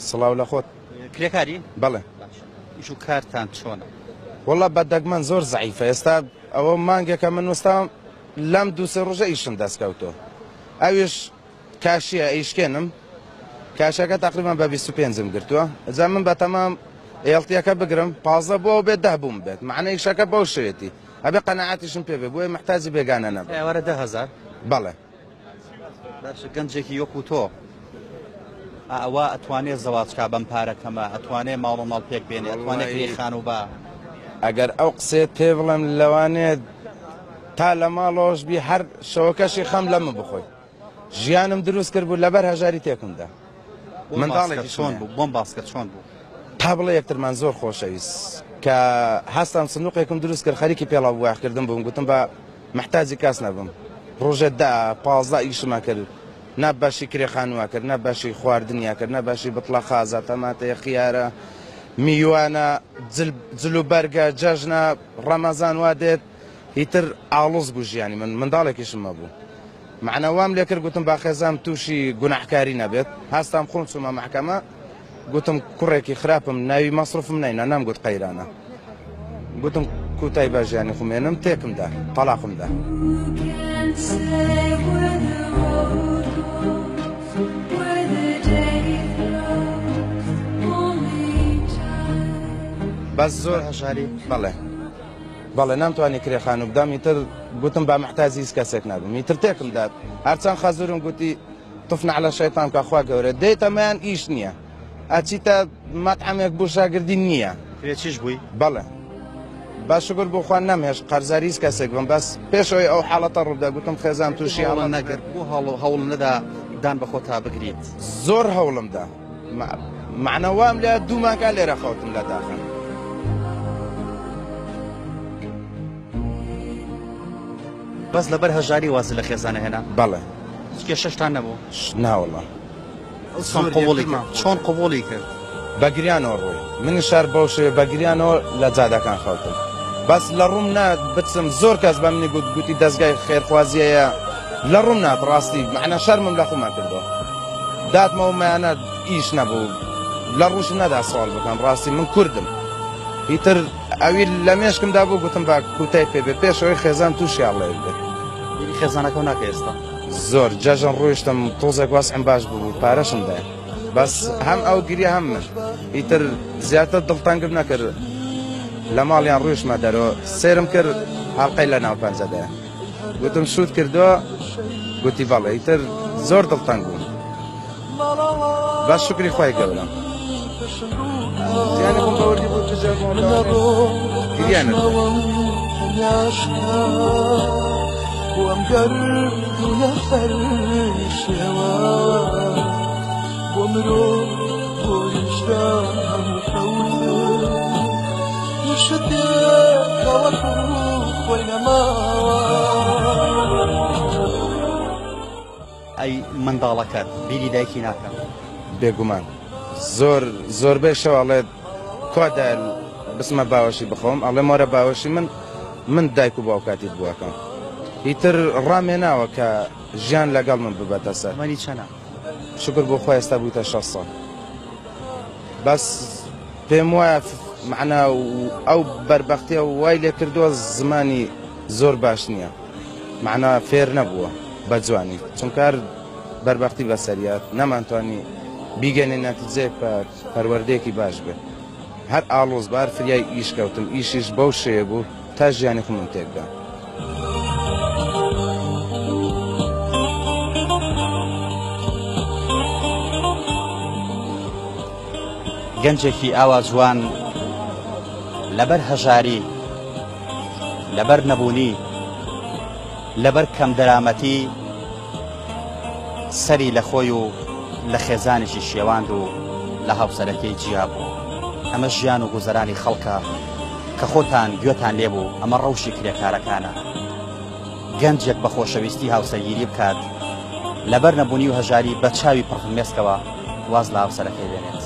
سڵاو لە خۆت کرێکاری بەڵێ ئیش و کارتان چۆنە؟ وەڵا بەدەگمەن زۆر زەعیفە ئێستا ئەوە مانگێکە من وەستام لەم دووسێ ڕۆژە ئیشم دەستکەوتۆ ئەویش کاشیە ئیشکێنم کاشەکە تقریبان بە 25م گرتووە ئەجا من بەتەمام ئێڵتیەکە بگرم 15 بۆ بێت 10 بووم بێت معنە ئیشەکە بەو شوێتی ئەبێ قەنەعاتیشم پێ بێ بۆیە محتاجی بێگانە نەبێ ئێوەرە 10,000 بەڵێ باشە گەنجێکی وەکو تۆ ئەوە ئەتوانێت زەواجکا بەم پارەکەمە ئەتوانێت ماڵ و ماڵ پێک بێنێ ئەتوانێت کرێخان و با ئەگەر ئەو قسێت پێ بڵێم لەوانێت تا لە ماڵۆش بی هەر شەوەکەشی خەم لەمە بخۆی ژیانم دروست کرد بوو لەبەر هەژاری تێکمدا منداڵێکی چۆن بوو بۆم باسکە چۆن بوو تا بڵێ یەکترمان زۆر خۆشەویست کە هەستم سنووقێکم دروست کرد خەریکی پێڵاو واخکردن بووم گوتم بە محتاجی کاس نەبم ڕۆژێ 15 ئیشما کرد نە باشی کرێخانووا کرد نە باشی خواردنیا کرد نە باشی بتڵە خازە تەماتەیە خیارە میوانە جل و بەرگە جەژنە ڕەمەزان وا دێت هیتر ئاڵوز بوو ژیانی من منداڵێکیشمە بوو معنە وام لێ کرد گوتم با خێزام تووشی گوناحکاری نەبێت هەستام خۆم چوومە محکەمە گوتم کوڕێکی خراپم ناوی مەسروفم نەینا نامگوت قەیرانە گوتم کوتای بە ژیانی خومێنم تێکمدا تەلاقمدا بەس زۆر هەژاری بەڵێ بەڵێ نامتوانی کرێخان و بدام ئیتر گوتم با محتاجی هیچ کەسێک نابم ئیتر تێکم داد هەرچەند خەزورم گوتی طفنا على شەیطان کە خوا گەورە دەیتەمەیان ئیش نییە ئەچیتە مەطعەمێک بۆ شاگردی نییە کرێچیش بووی بەڵێ با شکر بۆ خوا نەمێش قەرزاری هیچ کەسێک بم بەس پێشەوەی ئەو حاڵەتە ڕوودا گوتم خێزان تووشی هەڵە نەگەر بۆ هەوڵ نەدا دان بە خۆ تا بگریت زۆر هەوڵمدا معنە وام لێ دوو مانگە لێرە خەوتم لە داخن بەس لەبەر هەژاری واز لە خێزانە هێنا بەڵێ کێشەشتان نەبوو ناوەڵە چۆن قبوڵی کرد بەگریانەوە ڕۆی منی شار بەو شێ بەگریانەوە لە جادەکان خەوتم بەس لە ڕووم نات بچم زۆر کەس بە منی گوتی دەستگای خێرخوازیەیە لە ڕووم نات ڕاستی معنە شەرمم لە خۆمان کردەوە داتمەوە مایانە ئیش نەبوو لە ڕووش نەدا سوال بکەم ڕاستی من کوردم ئیتر ئەوی لە مێشکمدا بوو گوتم با کوتای پێ بێ پێشەوەی خێزان تووشیاڵێ بێت خێزانەکە ناکە ئێستا زۆر جەژن ڕۆیشتم تۆزێک واسعم باش بوو پارەشمدا بەس هەم ئەو گریە هەم من ئیتر زیاتر دڵتانگرم نەکرد لە ماڵیان ڕۆیشمە دەرەوە سێرم کرد هەڵقەی لە ناو پەنجەدایە گوتم شوت کردووە گوتی بەڵێ ئیتر زۆر دڵتانگ بووم باش شکری خۆی گەورە زیانی خۆم بەوردی بوو گریانە وامجرد يفرشوا ومرود ويشرح حوله يشدك وتروح وينما ئەی منداڵەکەت بیری دایکی ناکەم بێگومان زۆربەی شەواڵێت کۆدا بسمە باوەشی بخۆم ئەڵێ مۆرە باوەشی من دایک و باوکاتیت بووەکەم ئیتر ڕامێناوە کە ژیان لەگەڵ من ببەتە سەر مەنی چەنە شکر بۆ خۆی ئێستا بوویتە 6 ساڵ بەس پێم وایە معنە ئەو بەربەختیە وای لێ کردووە زمانی زۆر باش نییە معنە فێر نەبووە بە جوانی چونکار بەربەختی بەسەریات نەمانتوانی بیگەنێ نەتیجەیەک بە پەروەردەیەکی باش بێت هەر ئاڵۆز بار فریای ئیش کەوتم ئیشیش بەو شێیە بوو تا ژیانی خۆمم تێکدا گەنجێکی ئاوا جوان لەبەر هەژاری لەبەر نەبوونی لەبەر کەم دەرامەتی سەری لە خۆی و لە خێزانێکی شێواند و لە هاوسەرەکەی جیا بوو ئەمە ژیان و گوزەرانی خەڵکە کە خۆتان گوێتان لێبوو ئەمە ڕەوشی کرێکارەکانە گەنجێک بە خۆشەویستی هاوسەرگیری بکات لەبەر نەبوونی و هەژاری بە چاوی پڕخمێسکەوە واز لە هاوسەرەکەی بێنێت